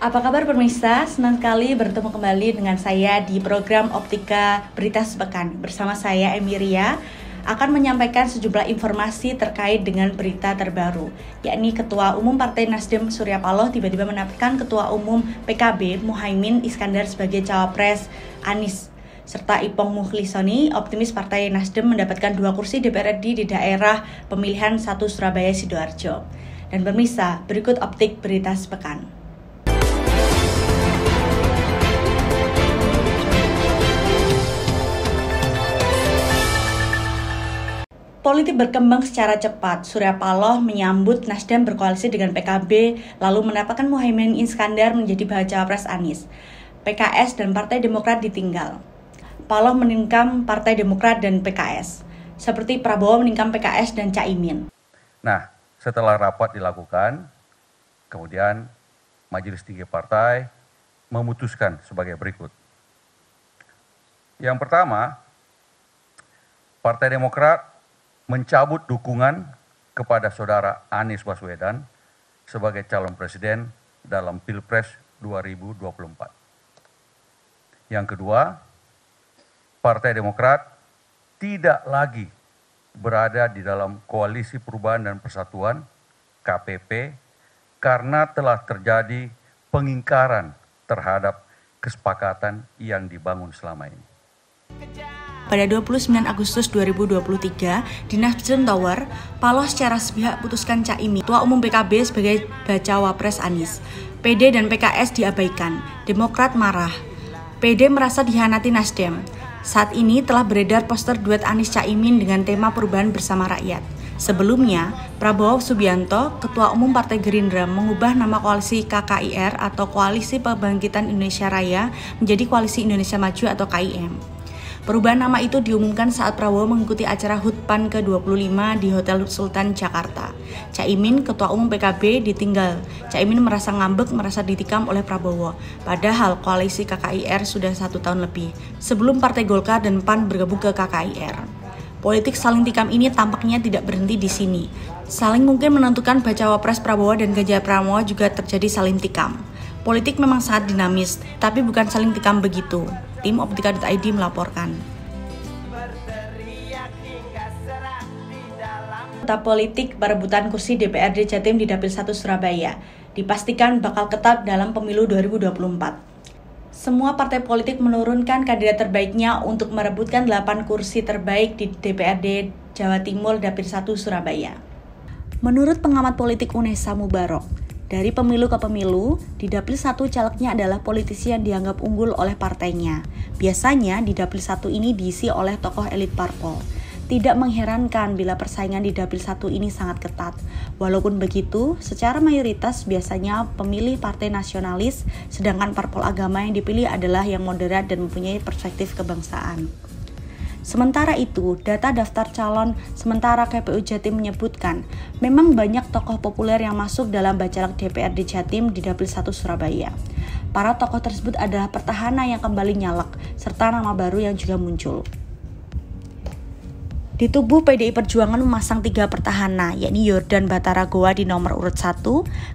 Apa kabar pemirsa? Senang sekali bertemu kembali dengan saya di program Optika Berita Sepekan. Bersama saya Emiria akan menyampaikan sejumlah informasi terkait dengan berita terbaru, yakni Ketua Umum Partai Nasdem Surya Paloh tiba-tiba menetapkan Ketua Umum PKB Muhaimin Iskandar sebagai cawapres Anies, serta Ipong Mukhlisoni optimis Partai Nasdem mendapatkan 2 kursi DPRD di daerah pemilihan 1 Surabaya Sidoarjo. Dan pemirsa, berikut Optik Berita Sepekan. Politik berkembang secara cepat. Surya Paloh menyambut Nasdem berkoalisi dengan PKB, lalu menetapkan Muhaimin Iskandar menjadi baca pres Anies. PKS dan Partai Demokrat ditinggal. Paloh menikam Partai Demokrat dan PKS, seperti Prabowo menikam PKS dan Caimin. Nah, setelah rapat dilakukan, kemudian Majelis Tinggi Partai memutuskan sebagai berikut. Yang pertama, Partai Demokrat mencabut dukungan kepada saudara Anies Baswedan sebagai calon presiden dalam Pilpres 2024. Yang kedua, Partai Demokrat tidak lagi berada di dalam Koalisi Perubahan dan Persatuan (KPP) karena telah terjadi pengingkaran terhadap kesepakatan yang dibangun selama ini. Pada 29 Agustus 2023, di Nasdem Tower, Paloh secara sepihak putuskan Caimin, Ketua Umum PKB sebagai bacawa pres Anies. PD dan PKS diabaikan, Demokrat marah. PD merasa dikhianati Nasdem. Saat ini telah beredar poster duet Anies Caimin dengan tema perubahan bersama rakyat. Sebelumnya, Prabowo Subianto, Ketua Umum Partai Gerindra, mengubah nama koalisi KKIR atau Koalisi Kebangkitan Indonesia Raya menjadi Koalisi Indonesia Maju atau KIM. Perubahan nama itu diumumkan saat Prabowo mengikuti acara HUT PAN ke-25 di Hotel Sultan Jakarta. Caimin, Ketua Umum PKB, ditinggal. Caimin merasa ngambek, merasa ditikam oleh Prabowo. Padahal koalisi KKIR sudah 1 tahun lebih, sebelum Partai Golkar dan PAN bergabung ke KKIR. Politik saling tikam ini tampaknya tidak berhenti di sini. Saling mungkin menentukan bacawa pres Prabowo dan Ganjar Pranowo juga terjadi saling tikam. Politik memang sangat dinamis, tapi bukan saling tikam begitu. Tim Optika.id melaporkan. Peta politik perebutan kursi DPRD Jatim di Dapil 1 Surabaya dipastikan bakal ketat dalam pemilu 2024. Semua partai politik menurunkan kandidat terbaiknya untuk merebutkan 8 kursi terbaik di DPRD Jawa Timur Dapil 1 Surabaya. Menurut pengamat politik Unesa Mubarok, dari pemilu ke pemilu, di Dapil 1 calegnya adalah politisi yang dianggap unggul oleh partainya. Biasanya di Dapil 1 ini diisi oleh tokoh elit parpol. Tidak mengherankan bila persaingan di Dapil 1 ini sangat ketat. Walaupun begitu, secara mayoritas biasanya pemilih partai nasionalis, sedangkan parpol agama yang dipilih adalah yang moderat dan mempunyai perspektif kebangsaan. Sementara itu, data daftar calon sementara KPU Jatim menyebutkan memang banyak tokoh populer yang masuk dalam bacalek DPRD Jatim di Dapil 1 Surabaya. Para tokoh tersebut adalah petahana yang kembali nyalek, serta nama baru yang juga muncul. Di tubuh PDI Perjuangan memasang 3 petahana, yakni Yordan Bataragoa di nomor urut 1,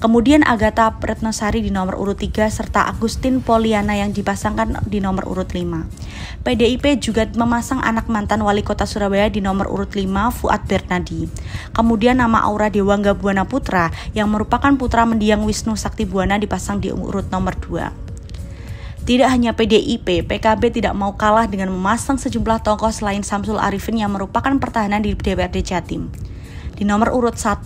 kemudian Agatha Retnosari di nomor urut 3, serta Agustin Poliana yang dipasangkan di nomor urut 5. PDIP juga memasang anak mantan wali kota Surabaya di nomor urut 5, Fuad Bernadi. Kemudian nama Aura Dewangga Buana Putra yang merupakan putra mendiang Wisnu Sakti Buana dipasang di urut nomor 2. Tidak hanya PDIP, PKB tidak mau kalah dengan memasang sejumlah tokoh selain Samsul Arifin yang merupakan pertahanan di DPRD Jatim. Di nomor urut 1,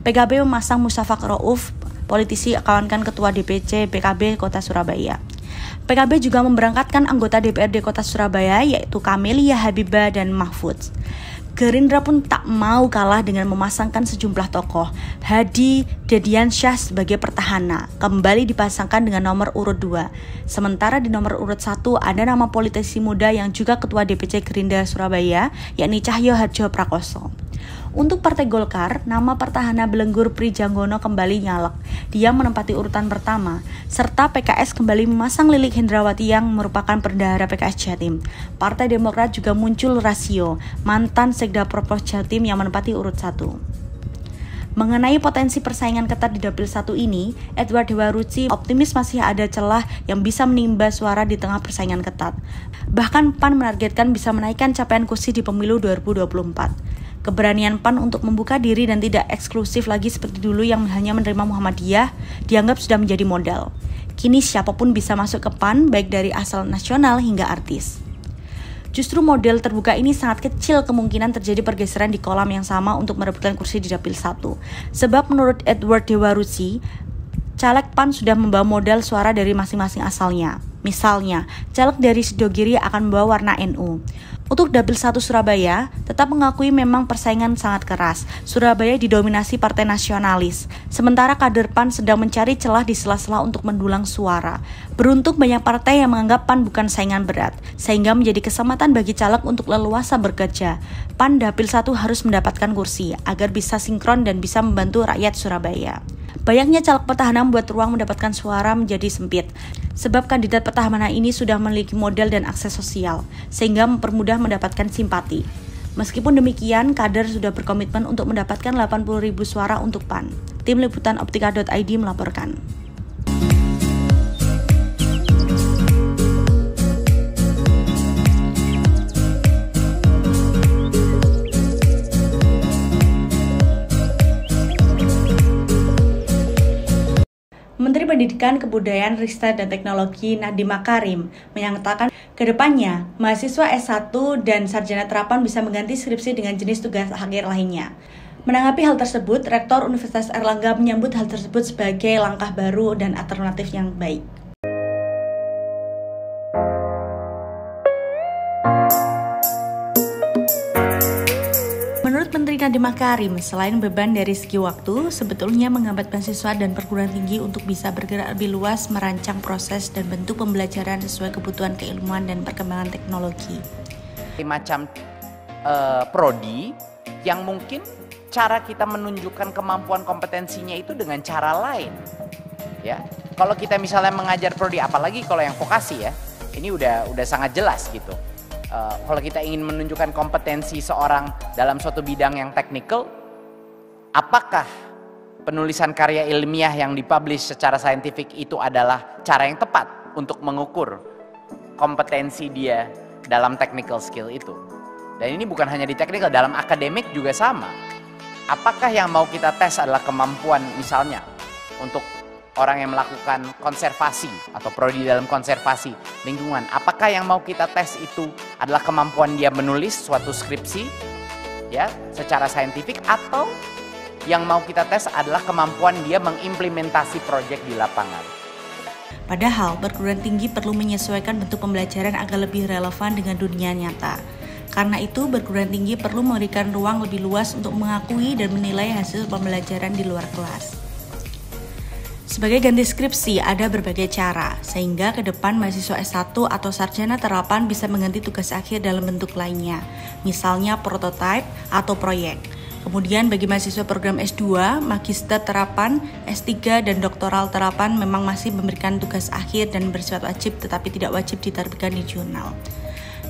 PKB memasang Musafak Rauf, politisi kawankan Ketua DPC PKB Kota Surabaya. PKB juga memberangkatkan anggota DPRD Kota Surabaya yaitu Kamelia Habibah dan Mahfud. Gerindra pun tak mau kalah dengan memasangkan sejumlah tokoh. Hadi Dediansyah sebagai pertahanan kembali dipasangkan dengan nomor urut 2. Sementara di nomor urut 1 ada nama politisi muda yang juga Ketua DPC Gerindra Surabaya, yakni Cahyo Harjo Prakoso. Untuk Partai Golkar, nama pertahanan Belenggur Prijanggono kembali nyalek. Dia menempati urutan pertama, serta PKS kembali memasang Lilik Hendrawati yang merupakan bendahara PKS Jatim. Partai Demokrat juga muncul Rasio, mantan Sekda Propos Jatim yang menempati urut 1. Mengenai potensi persaingan ketat di Dapil 1 ini, Edward Dewa Ruci optimis masih ada celah yang bisa menimba suara di tengah persaingan ketat. Bahkan PAN menargetkan bisa menaikkan capaian kursi di pemilu 2024. Keberanian PAN untuk membuka diri dan tidak eksklusif lagi seperti dulu yang hanya menerima Muhammadiyah dianggap sudah menjadi modal. Kini siapapun bisa masuk ke PAN, baik dari asal nasional hingga artis. Justru model terbuka ini sangat kecil kemungkinan terjadi pergeseran di kolam yang sama untuk merebutkan kursi di Dapil 1. Sebab menurut Edward Dewa Ruci, caleg PAN sudah membawa modal suara dari masing-masing asalnya. Misalnya, caleg dari Sidogiri akan membawa warna NU. Untuk Dapil 1 Surabaya, tetap mengakui memang persaingan sangat keras. Surabaya didominasi partai nasionalis, sementara kader PAN sedang mencari celah di sela-sela untuk mendulang suara. Beruntung banyak partai yang menganggap PAN bukan saingan berat, sehingga menjadi kesempatan bagi caleg untuk leluasa bekerja. PAN Dapil 1 harus mendapatkan kursi, agar bisa sinkron dan bisa membantu rakyat Surabaya. Banyaknya caleg petahana membuat ruang mendapatkan suara menjadi sempit, sebab kandidat petahana ini sudah memiliki modal dan akses sosial, sehingga mempermudah mendapatkan simpati. Meskipun demikian, kader sudah berkomitmen untuk mendapatkan 80.000 suara untuk PAN. Tim Liputan Optika.id melaporkan. Menteri Pendidikan, Kebudayaan, Riset, dan Teknologi Nadiem Makarim menyatakan ke depannya mahasiswa S1 dan sarjana terapan bisa mengganti skripsi dengan jenis tugas akhir lainnya. Menanggapi hal tersebut, Rektor Universitas Airlangga menyambut hal tersebut sebagai langkah baru dan alternatif yang baik. Menurut Menteri Nadiem Makarim, selain beban dari segi waktu, sebetulnya menghambat mahasiswa dan perguruan tinggi untuk bisa bergerak lebih luas merancang proses dan bentuk pembelajaran sesuai kebutuhan keilmuan dan perkembangan teknologi. Macam prodi yang mungkin cara kita menunjukkan kemampuan kompetensinya itu dengan cara lain. Ya, kalau kita misalnya mengajar prodi, apalagi kalau yang vokasi ya, ini udah sangat jelas gitu. Kalau kita ingin menunjukkan kompetensi seorang dalam suatu bidang yang teknikal, apakah penulisan karya ilmiah yang dipublish secara saintifik itu adalah cara yang tepat untuk mengukur kompetensi dia dalam technical skill itu? Dan ini bukan hanya di teknikal, dalam akademik juga sama. Apakah yang mau kita tes adalah kemampuan misalnya untuk orang yang melakukan konservasi atau prodi dalam konservasi lingkungan, apakah yang mau kita tes itu adalah kemampuan dia menulis suatu skripsi ya secara saintifik, atau yang mau kita tes adalah kemampuan dia mengimplementasi proyek di lapangan. Padahal perguruan tinggi perlu menyesuaikan bentuk pembelajaran agar lebih relevan dengan dunia nyata. Karena itu, perguruan tinggi perlu memberikan ruang lebih luas untuk mengakui dan menilai hasil pembelajaran di luar kelas. Sebagai ganti skripsi, ada berbagai cara, sehingga ke depan mahasiswa S1 atau sarjana terapan bisa mengganti tugas akhir dalam bentuk lainnya, misalnya prototipe atau proyek. Kemudian bagi mahasiswa program S2, magister terapan, S3, dan doktoral terapan memang masih memberikan tugas akhir dan bersifat wajib tetapi tidak wajib diterbitkan di jurnal.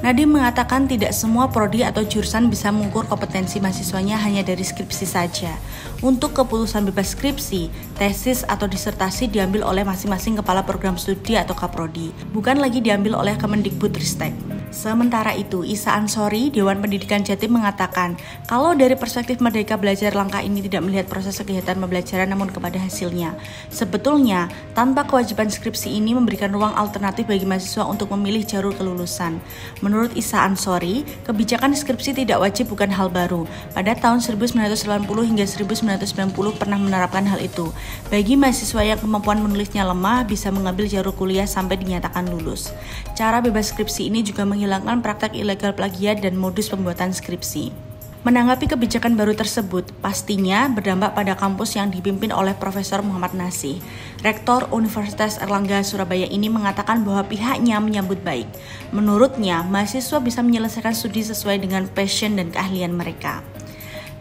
Nadiem mengatakan tidak semua prodi atau jurusan bisa mengukur kompetensi mahasiswanya hanya dari skripsi saja. Untuk keputusan bebas skripsi, tesis atau disertasi diambil oleh masing-masing kepala program studi atau kaprodi, bukan lagi diambil oleh Kemendikbudristek. Sementara itu, Isa Ansori, Dewan Pendidikan Jatim mengatakan, kalau dari perspektif Merdeka Belajar, langkah ini tidak melihat proses kegiatan pembelajaran namun kepada hasilnya. Sebetulnya, tanpa kewajiban skripsi ini memberikan ruang alternatif bagi mahasiswa untuk memilih jalur kelulusan. Menurut Isa Ansori, kebijakan skripsi tidak wajib bukan hal baru. Pada tahun 1980 hingga 1990 pernah menerapkan hal itu. Bagi mahasiswa yang kemampuan menulisnya lemah, bisa mengambil jalur kuliah sampai dinyatakan lulus. Cara bebas skripsi ini juga menghilangkan praktek ilegal plagiat dan modus pembuatan skripsi. Menanggapi kebijakan baru tersebut, pastinya berdampak pada kampus yang dipimpin oleh Profesor Muhammad Nasih. Rektor Universitas Airlangga Surabaya ini mengatakan bahwa pihaknya menyambut baik. Menurutnya, mahasiswa bisa menyelesaikan studi sesuai dengan passion dan keahlian mereka.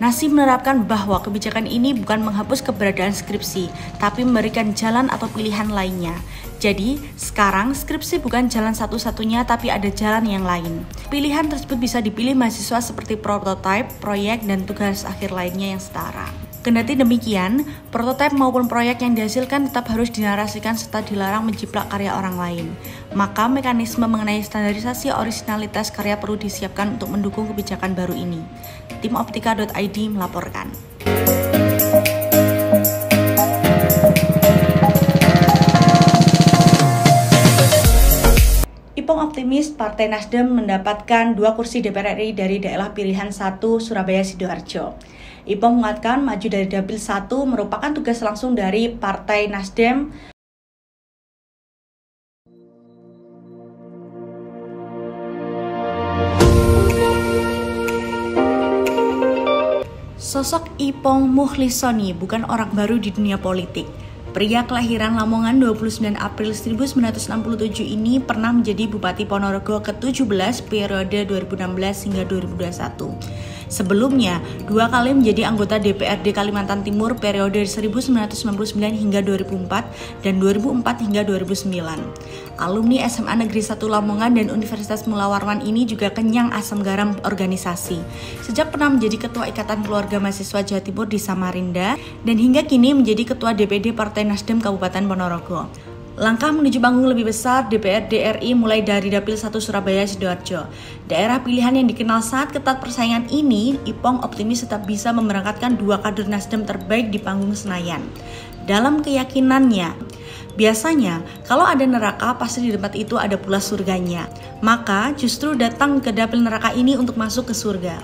Nasih menerapkan bahwa kebijakan ini bukan menghapus keberadaan skripsi, tapi memberikan jalan atau pilihan lainnya. Jadi, sekarang skripsi bukan jalan satu-satunya, tapi ada jalan yang lain. Pilihan tersebut bisa dipilih mahasiswa seperti prototipe, proyek, dan tugas akhir lainnya yang setara. Kendati demikian, prototipe maupun proyek yang dihasilkan tetap harus dinarasikan serta dilarang menjiplak karya orang lain. Maka mekanisme mengenai standarisasi orisinalitas karya perlu disiapkan untuk mendukung kebijakan baru ini. Tim Optika.id melaporkan. Ipong optimis Partai Nasdem mendapatkan 2 kursi DPR RI dari daerah pilihan 1 Surabaya Sidoarjo. Ipong mengatakan maju dari Dapil 1 merupakan tugas langsung dari Partai Nasdem. Sosok Ipong Mukhlisoni bukan orang baru di dunia politik. Pria kelahiran Lamongan 29 April 1967 ini pernah menjadi Bupati Ponorogo ke-17 periode 2016 hingga 2021. Sebelumnya, 2 kali menjadi anggota DPRD Kalimantan Timur periode 1999 hingga 2004 dan 2004 hingga 2009. Alumni SMA Negeri 1 Lamongan dan Universitas Mula Warman ini juga kenyang asam garam organisasi. Sejak pernah menjadi Ketua Ikatan Keluarga Mahasiswa Jawa Timur di Samarinda dan hingga kini menjadi Ketua DPD Partai Nasdem Kabupaten Ponorogo. Langkah menuju panggung lebih besar DPRD RI mulai dari Dapil 1 Surabaya Sidoarjo. Daerah pilihan yang dikenal sangat ketat persaingan ini, Ipong optimis tetap bisa memberangkatkan 2 kader Nasdem terbaik di panggung Senayan. Dalam keyakinannya, biasanya kalau ada neraka pasti di tempat itu ada pula surganya. Maka justru datang ke dapil neraka ini untuk masuk ke surga.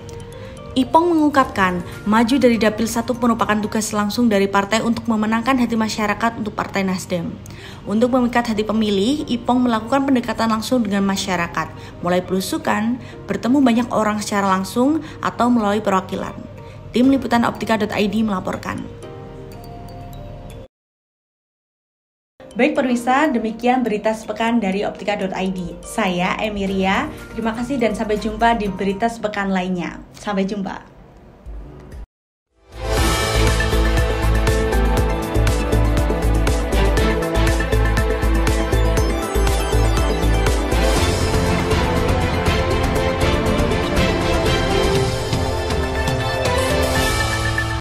Ipong mengungkapkan, maju dari Dapil 1 merupakan tugas langsung dari partai untuk memenangkan hati masyarakat untuk Partai Nasdem. Untuk memikat hati pemilih, Ipong melakukan pendekatan langsung dengan masyarakat, mulai belusukan, bertemu banyak orang secara langsung, atau melalui perwakilan. Tim Liputan Optika.id melaporkan. Baik pemirsa, demikian berita sepekan dari Optika.id. Saya Emiria, terima kasih dan sampai jumpa di berita sepekan lainnya. Sampai jumpa.